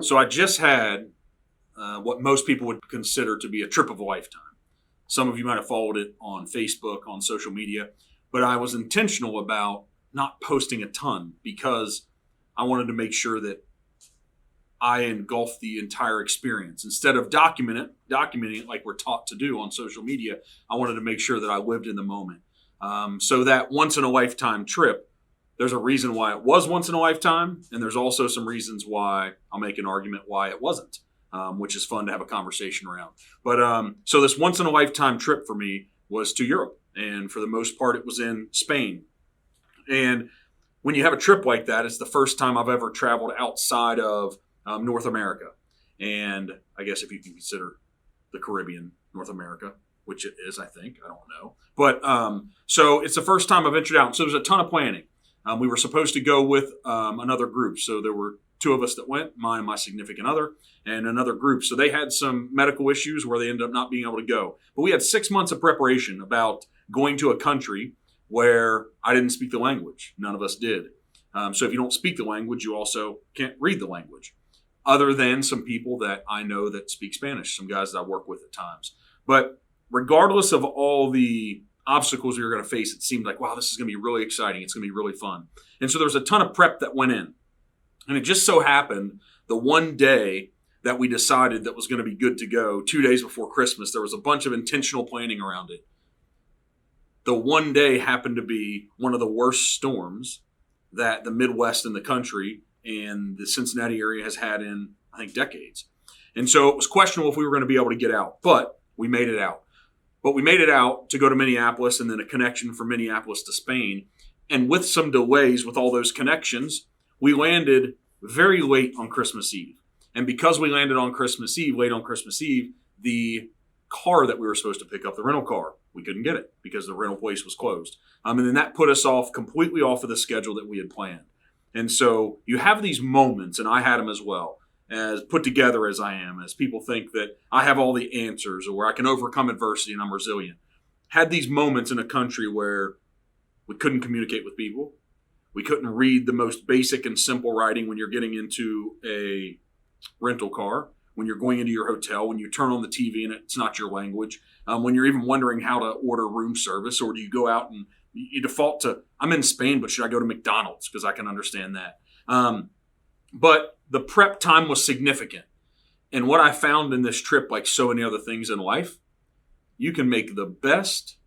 So I just had what most people would consider to be a trip of a lifetime. Some of you might have followed it on Facebook, on social media, but I was intentional about not posting a ton because I wanted to make sure that I engulfed the entire experience. Instead of documenting it like we're taught to do on social media, I wanted to make sure that I lived in the moment. So that once in a lifetime trip, there's a reason why it was once in a lifetime, and there's also some reasons why I'll make an argument why it wasn't, which is fun to have a conversation around. But so this once in a lifetime trip for me was to Europe, and for the most part, it was in Spain. And when you have a trip like that, it's the first time I've ever traveled outside of North America, and I guess if you can consider the Caribbean North America, which it is, I think. I don't know. But so it's the first time I've ventured out. So there's a ton of planning. We were supposed to go with another group. So there were two of us that went, mine and my significant other, and another group. So they had some medical issues where they ended up not being able to go. But we had 6 months of preparation about going to a country where I didn't speak the language. None of us did. So if you don't speak the language, you also can't read the language, other than some people that I know that speak Spanish, some guys that I work with at times. But regardless of all the obstacles you're going to face, it seemed like, wow, this is going to be really exciting. It's going to be really fun. And so there was a ton of prep that went in. And it just so happened the one day that we decided that was going to be good to go, 2 days before Christmas, there was a bunch of intentional planning around it. The one day happened to be one of the worst storms that the Midwest in the country and the Cincinnati area has had in, I think, decades. And so it was questionable if we were going to be able to get out, but we made it out. But we made it out to go to Minneapolis and then a connection from Minneapolis to Spain. And with some delays with all those connections, we landed very late on Christmas Eve. And because we landed on Christmas Eve, late on Christmas Eve, the car that we were supposed to pick up, the rental car, we couldn't get it because the rental place was closed. And then that put us completely off of the schedule that we had planned. And so you have these moments, and I had them as well, as put together as I am, as people think that I have all the answers or I can overcome adversity and I'm resilient. Had these moments in a country where we couldn't communicate with people. We couldn't read the most basic and simple writing when you're getting into a rental car, when you're going into your hotel, when you turn on the TV and it's not your language, when you're even wondering how to order room service, or do you go out and you default to, I'm in Spain, but should I go to McDonald's? Because I can understand that. But the prep time was significant. And what I found in this trip, like so many other things in life, you can make the best,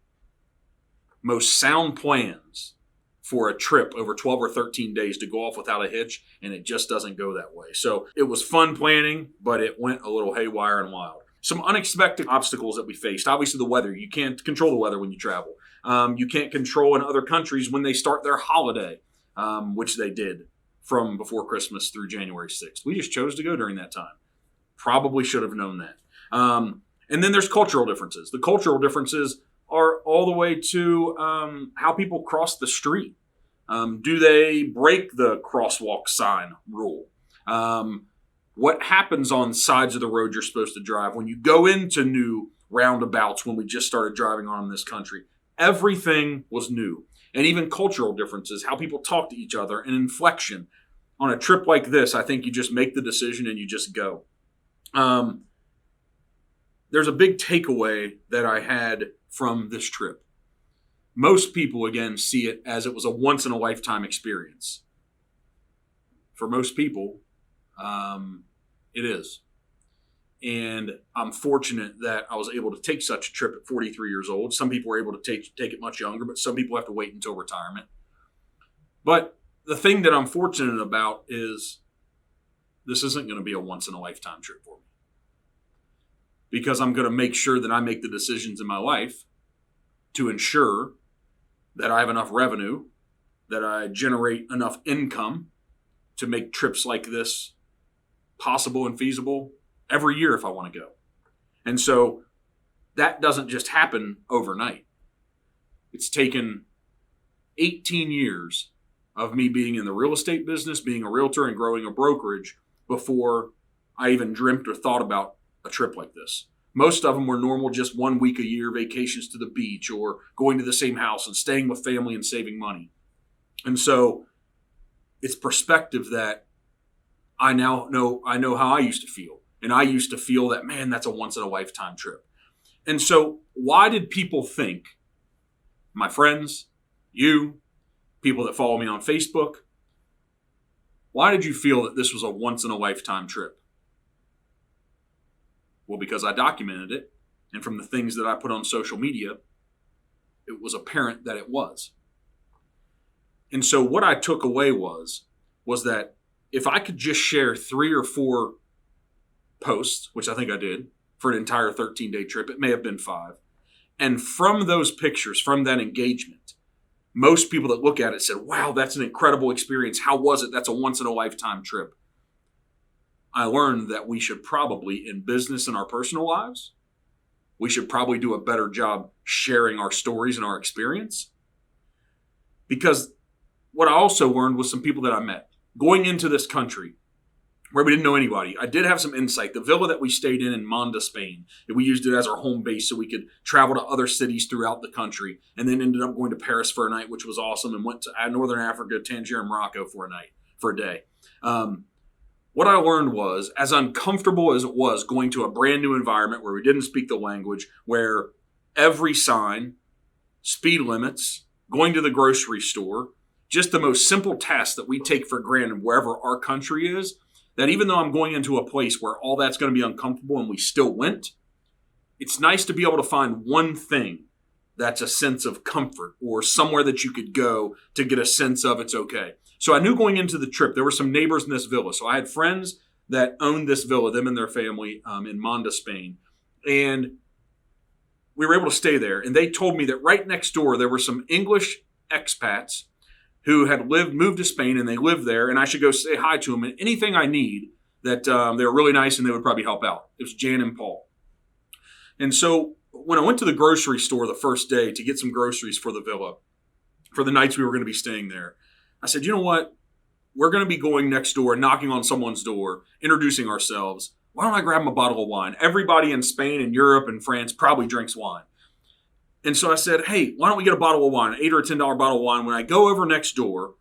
most sound plans for a trip over 12 or 13 days to go off without a hitch, and it just doesn't go that way. So it was fun planning, but it went a little haywire and wild. Some unexpected obstacles that we faced. Obviously, the weather. You can't control the weather when you travel. You can't control in other countries when they start their holiday, which they did from before Christmas through January 6th. We just chose to go during that time. Probably should have known that. And then there's cultural differences. The cultural differences are all the way to how people cross the street. Do they break the crosswalk sign rule? What happens on sides of the road you're supposed to drive when you go into new roundabouts when we just started driving on in this country? Everything was new. And even cultural differences, how people talk to each other, and inflection. On a trip like this, I think you just make the decision and you just go. There's a big takeaway that I had from this trip. Most people, again, see it as it was a once-in-a-lifetime experience. For most people, it is. And I'm fortunate that I was able to take such a trip at 43 years old. Some people were able to take it much younger, but some people have to wait until retirement. But the thing that I'm fortunate about is this isn't going to be a once-in-a-lifetime trip for me. Because I'm going to make sure that I make the decisions in my life to ensure that I have enough revenue, that I generate enough income to make trips like this possible and feasible every year if I want to go. And so that doesn't just happen overnight. It's taken 18 years of me being in the real estate business, being a realtor, and growing a brokerage before I even dreamt or thought about a trip like this. Most of them were normal, just 1 week a year vacations to the beach or going to the same house and staying with family and saving money. And so it's perspective that I know how I used to feel. And I used to feel that, man, that's a once in a lifetime trip. And so why did people think, my friends, you, people that follow me on Facebook, why did you feel that this was a once in a lifetime trip? Well, because I documented it. And from the things that I put on social media, it was apparent that it was. And so what I took away was that if I could just share 3 or 4 posts, which I think I did for an entire 13-day trip, it may have been 5. And from those pictures, from that engagement, most people that look at it said, wow, that's an incredible experience. How was it? That's a once in a lifetime trip. I learned that we should probably, in business and our personal lives, we should probably do a better job sharing our stories and our experience. Because what I also learned was some people that I met going into this country where we didn't know anybody. I did have some insight. The villa that we stayed in Manda, Spain, and we used it as our home base so we could travel to other cities throughout the country, and then ended up going to Paris for a night, which was awesome, and went to Northern Africa, Tangier, and Morocco for a day. What I learned was, as uncomfortable as it was going to a brand new environment where we didn't speak the language, where every sign, speed limits, going to the grocery store, just the most simple tasks that we take for granted wherever our country is, that even though I'm going into a place where all that's going to be uncomfortable and we still went, it's nice to be able to find one thing that's a sense of comfort or somewhere that you could go to get a sense of it's okay. So I knew going into the trip, there were some neighbors in this villa. So I had friends that owned this villa, them and their family in Manda, Spain. And we were able to stay there. And they told me that right next door, there were some English expats who had moved to Spain, and they lived there. And I should go say hi to them. And anything I need, that they were really nice and they would probably help out. It was Jan and Paul. And so when I went to the grocery store the first day to get some groceries for the villa, for the nights we were going to be staying there, I said, you know what? We're going to be going next door, knocking on someone's door, introducing ourselves. Why don't I grab them a bottle of wine? Everybody in Spain and Europe and France probably drinks wine. And so I said, hey, why don't we get a bottle of wine, an $8 or $10 bottle of wine? When I go over next door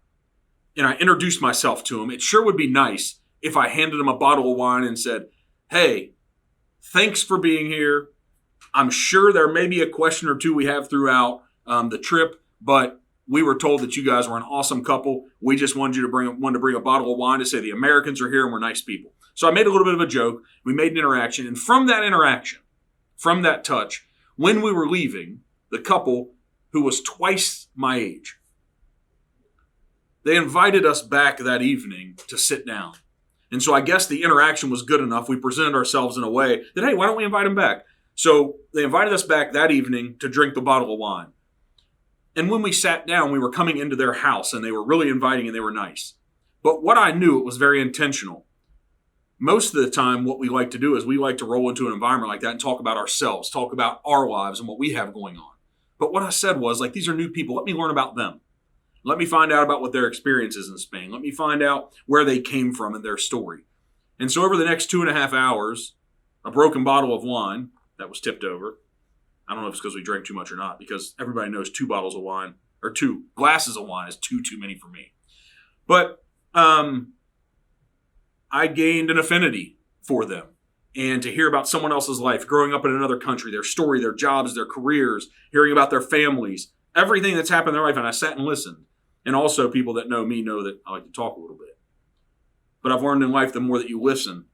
and I introduce myself to them, it sure would be nice if I handed them a bottle of wine and said, hey, thanks for being here. I'm sure there may be a question or two we have throughout the trip, but we were told that you guys were an awesome couple. We just wanted to bring a bottle of wine to say the Americans are here and we're nice people. So I made a little bit of a joke. We made an interaction. And from that interaction, from that touch, when we were leaving, the couple, who was twice my age, they invited us back that evening to sit down. And so I guess the interaction was good enough. We presented ourselves in a way that, hey, why don't we invite them back? So they invited us back that evening to drink the bottle of wine. And when we sat down, we were coming into their house, and they were really inviting and they were nice. But what I knew, it was very intentional. Most of the time, what we like to do is we like to roll into an environment like that and talk about ourselves, talk about our lives and what we have going on. But what I said was, like, these are new people. Let me learn about them. Let me find out about what their experience is in Spain. Let me find out where they came from and their story. And so over the next 2.5 hours, a broken bottle of wine that was tipped over. I don't know if it's because we drank too much or not, because everybody knows 2 bottles of wine or 2 glasses of wine is too many for me. But I gained an affinity for them. And to hear about someone else's life, growing up in another country, their story, their jobs, their careers, hearing about their families, everything that's happened in their life. And I sat and listened. And also people that know me know that I like to talk a little bit. But I've learned in life, the more that you listen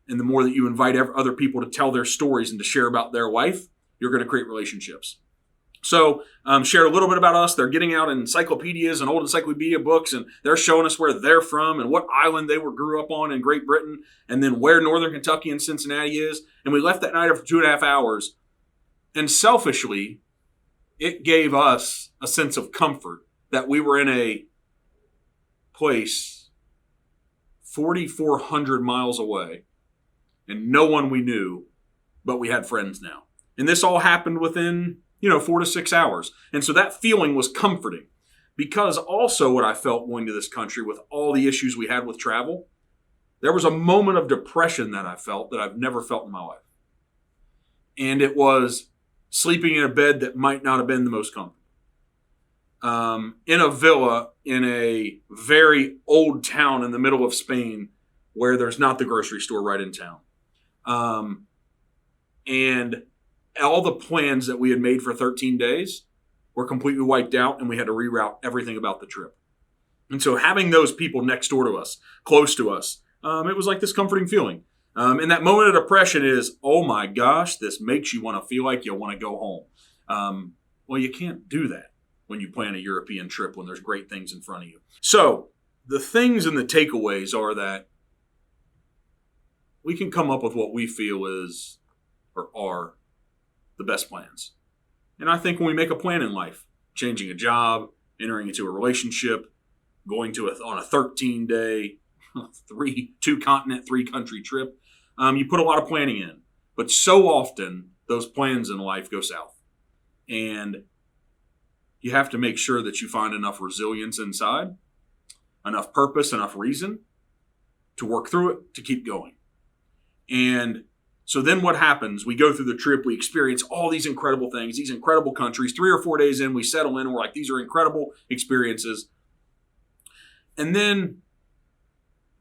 and the more that you invite other people to tell their stories and to share about their life, you're going to create relationships. So shared a little bit about us. They're getting out encyclopedias and old encyclopedia books, and they're showing us where they're from and what island they grew up on in Great Britain, and then where northern Kentucky and Cincinnati is. And we left that night after 2.5 hours. And selfishly, it gave us a sense of comfort that we were in a place 4,400 miles away and no one we knew, but we had friends now. And this all happened within 4 to 6 hours. And so that feeling was comforting, because also what I felt going to this country with all the issues we had with travel, there was a moment of depression that I felt that I've never felt in my life. And it was sleeping in a bed that might not have been the most comfortable. In a villa in a very old town in the middle of Spain where there's not the grocery store right in town. And all the plans that we had made for 13 days were completely wiped out, and we had to reroute everything about the trip. And so having those people next door to us, close to us, it was like this comforting feeling. And that moment of depression is, oh my gosh, this makes you want to feel like you want to go home. Well, you can't do that when you plan a European trip when there's great things in front of you. So the things and the takeaways are that we can come up with what we feel is or are the best plans. And I think when we make a plan in life, changing a job, entering into a relationship, going on a 13-day, 2-continent, 3-country trip, you put a lot of planning in. But so often, those plans in life go south. And you have to make sure that you find enough resilience inside, enough purpose, enough reason to work through it, to keep going. And so then what happens? We go through the trip, we experience all these incredible things, these incredible countries. 3 or 4 days in, we settle in, and we're like, these are incredible experiences. And then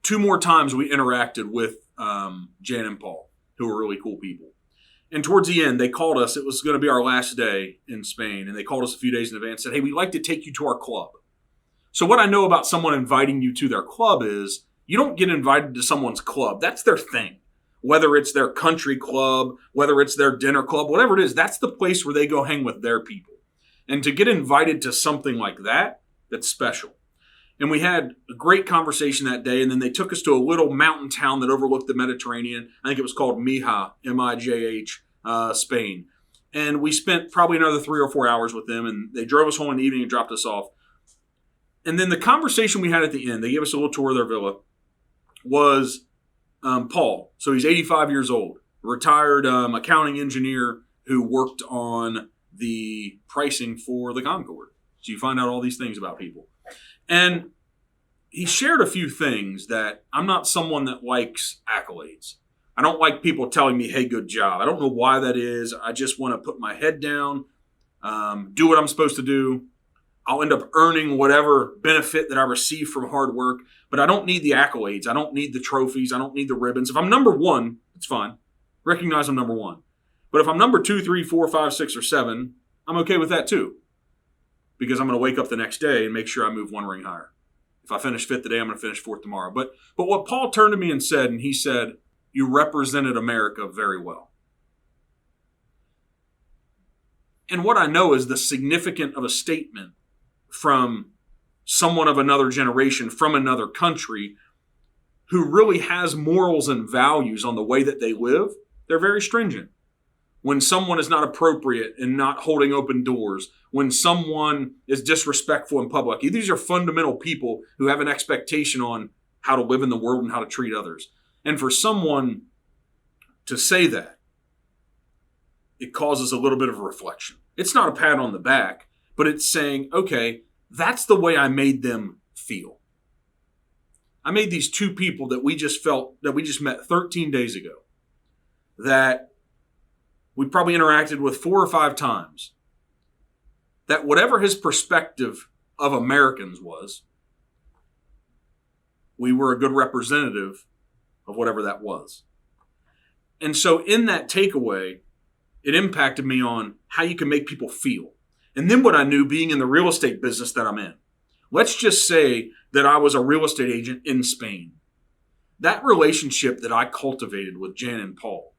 2 more times we interacted with Jan and Paul, who were really cool people. And towards the end, they called us. It was going to be our last day in Spain. And they called us a few days in advance and said, hey, we'd like to take you to our club. So what I know about someone inviting you to their club is you don't get invited to someone's club. That's their thing. Whether it's their country club, whether it's their dinner club, whatever it is, that's the place where they go hang with their people. And to get invited to something like that, that's special. And we had a great conversation that day, and then they took us to a little mountain town that overlooked the Mediterranean. I think it was called Mija, M-I-J-H, Spain. And we spent probably another 3 or 4 hours with them, and they drove us home in the evening and dropped us off. And then the conversation we had at the end, they gave us a little tour of their villa, was Paul. So he's 85 years old, retired accounting engineer who worked on the pricing for the Concorde. So you find out all these things about people. And he shared a few things that I'm not someone that likes accolades. I don't like people telling me, hey, good job. I don't know why that is. I just want to put my head down, do what I'm supposed to do. I'll end up earning whatever benefit that I receive from hard work, but I don't need the accolades. I don't need the trophies. I don't need the ribbons. If I'm number 1, it's fine. Recognize I'm number 1. But if I'm number 2, 3, 4, 5, 6, or 7, I'm okay with that too. Because I'm going to wake up the next day and make sure I move 1 ring higher. If I finish 5th today, I'm going to finish 4th tomorrow. But what Paul turned to me and said, and he said, you represented America very well. And what I know is the significance of a statement from someone of another generation, from another country, who really has morals and values on the way that they live. They're very stringent. When someone is not appropriate and not holding open doors, when someone is disrespectful in public, these are fundamental people who have an expectation on how to live in the world and how to treat others. And for someone to say that, it causes a little bit of a reflection. It's not a pat on the back, but it's saying, okay, that's the way I made them feel. I made these 2 people that we just met 13 days ago, that we probably interacted with 4 or 5 times, that whatever his perspective of Americans was, we were a good representative of whatever that was. And so in that takeaway, it impacted me on how you can make people feel. And then what I knew, being in the real estate business that I'm in, let's just say that I was a real estate agent in Spain. That relationship that I cultivated with Jan and Paul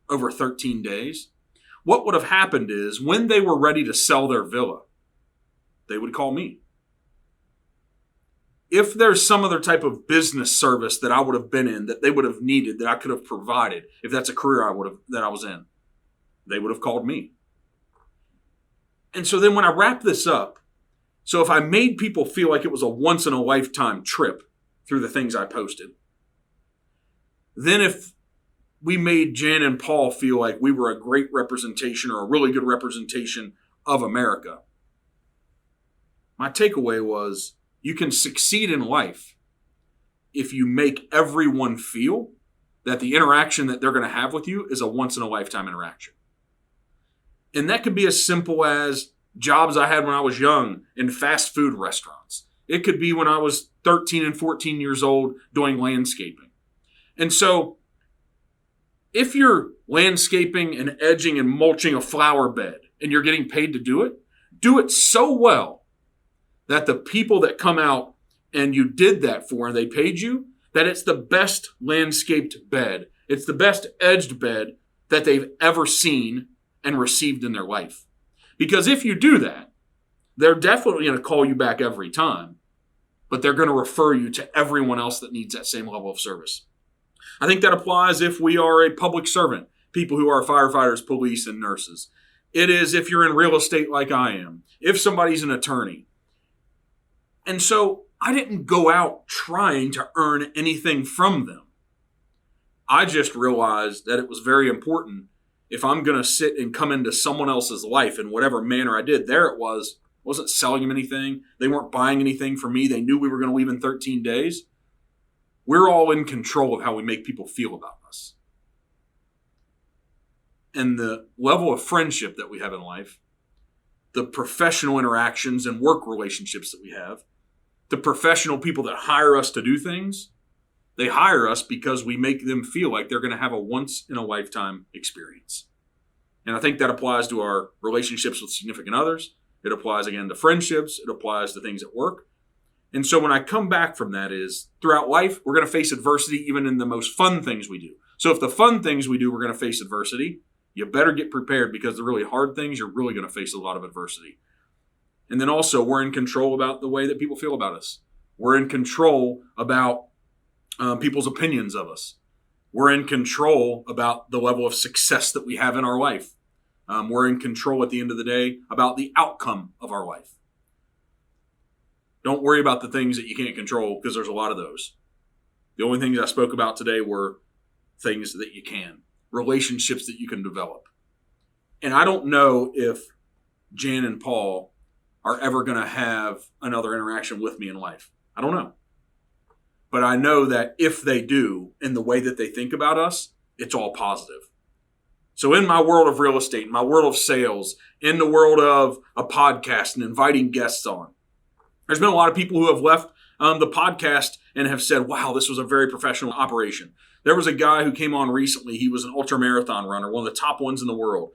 over 13 days, what would have happened is when they were ready to sell their villa, they would call me. If there's some other type of business service that I would have been in, that they would have needed, that I could have provided, if that's a career that I was in, they would have called me. And so then when I wrap this up, so if I made people feel like it was a once-in-a-lifetime trip through the things I posted, then if we made Jan and Paul feel like we were a great representation or a really good representation of America, my takeaway was you can succeed in life if you make everyone feel that the interaction that they're going to have with you is a once-in-a-lifetime interaction. And that could be as simple as jobs I had when I was young in fast food restaurants. It could be when I was 13 and 14 years old doing landscaping. And so if you're landscaping and edging and mulching a flower bed and you're getting paid to do it so well that the people that come out and you did that for and they paid you, that it's the best landscaped bed. It's the best edged bed that they've ever seen and received in their life. Because if you do that, they're definitely going to call you back every time, but they're going to refer you to everyone else that needs that same level of service. I think that applies if we are a public servant, people who are firefighters, police, and nurses. It is if you're in real estate like I am, if somebody's an attorney. And so I didn't go out trying to earn anything from them. I just realized that it was very important if I'm going to sit and come into someone else's life in whatever manner I did. There it was. I wasn't selling them anything. They weren't buying anything from me. They knew we were going to leave in 13 days. We're all in control of how we make people feel about us. And the level of friendship that we have in life, the professional interactions and work relationships that we have, the professional people that hire us to do things, they hire us because we make them feel like they're going to have a once-in-a-lifetime experience. And I think that applies to our relationships with significant others. It applies, again, to friendships. It applies to things at work. And so when I come back from that is, throughout life, we're going to face adversity even in the most fun things we do. So if the fun things we do, we're going to face adversity, you better get prepared because the really hard things, you're really going to face a lot of adversity. And then also, we're in control about the way that people feel about us. We're in control about people's opinions of us. We're in control about the level of success that we have in our life. We're in control at the end of the day about the outcome of our life. Don't worry about the things that you can't control because there's a lot of those. The only things I spoke about today were things that you can, relationships that you can develop. And I don't know if Jan and Paul are ever going to have another interaction with me in life. I don't know. But I know that if they do, in the way that they think about us, it's all positive. So in my world of real estate, in my world of sales, in the world of a podcast and inviting guests on, there's been a lot of people who have left the podcast and have said, wow, this was a very professional operation. There was a guy who came on recently. He was an ultramarathon runner, one of the top ones in the world.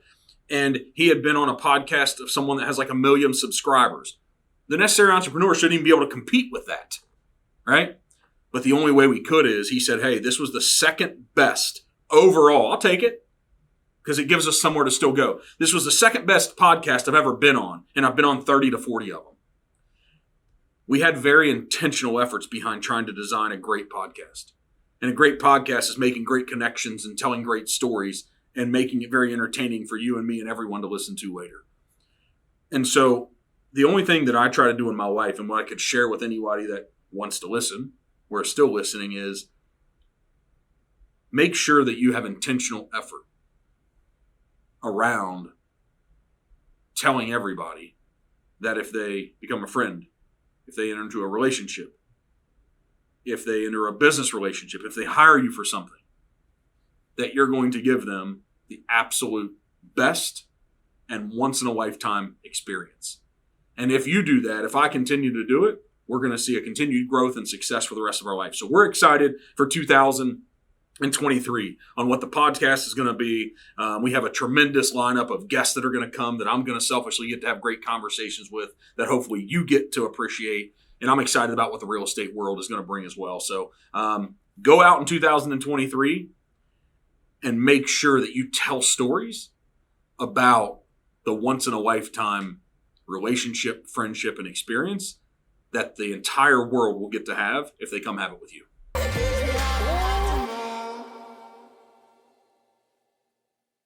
And he had been on a podcast of someone that has like 1 million subscribers. The necessary entrepreneur shouldn't even be able to compete with that, right? But the only way we could is, he said, hey, this was the second best overall. I'll take it because it gives us somewhere to still go. This was the second best podcast I've ever been on, and I've been on 30 to 40 of them. We had very intentional efforts behind trying to design a great podcast. And a great podcast is making great connections and telling great stories and making it very entertaining for you and me and everyone to listen to later. And so the only thing that I try to do in my life and what I could share with anybody that wants to listen, or is still listening, is make sure that you have intentional effort around telling everybody that if they become a friend, if they enter into a relationship, if they enter a business relationship, if they hire you for something, that you're going to give them the absolute best and once-in-a-lifetime experience. And if you do that, if I continue to do it, we're going to see a continued growth and success for the rest of our life. So we're excited for 2023 on what the podcast is going to be. We have a tremendous lineup of guests that are going to come that I'm going to selfishly get to have great conversations with that hopefully you get to appreciate. And I'm excited about what the real estate world is going to bring as well. So go out in 2023 and make sure that you tell stories about the once-in-a-lifetime relationship, friendship, and experience that the entire world will get to have if they come have it with you.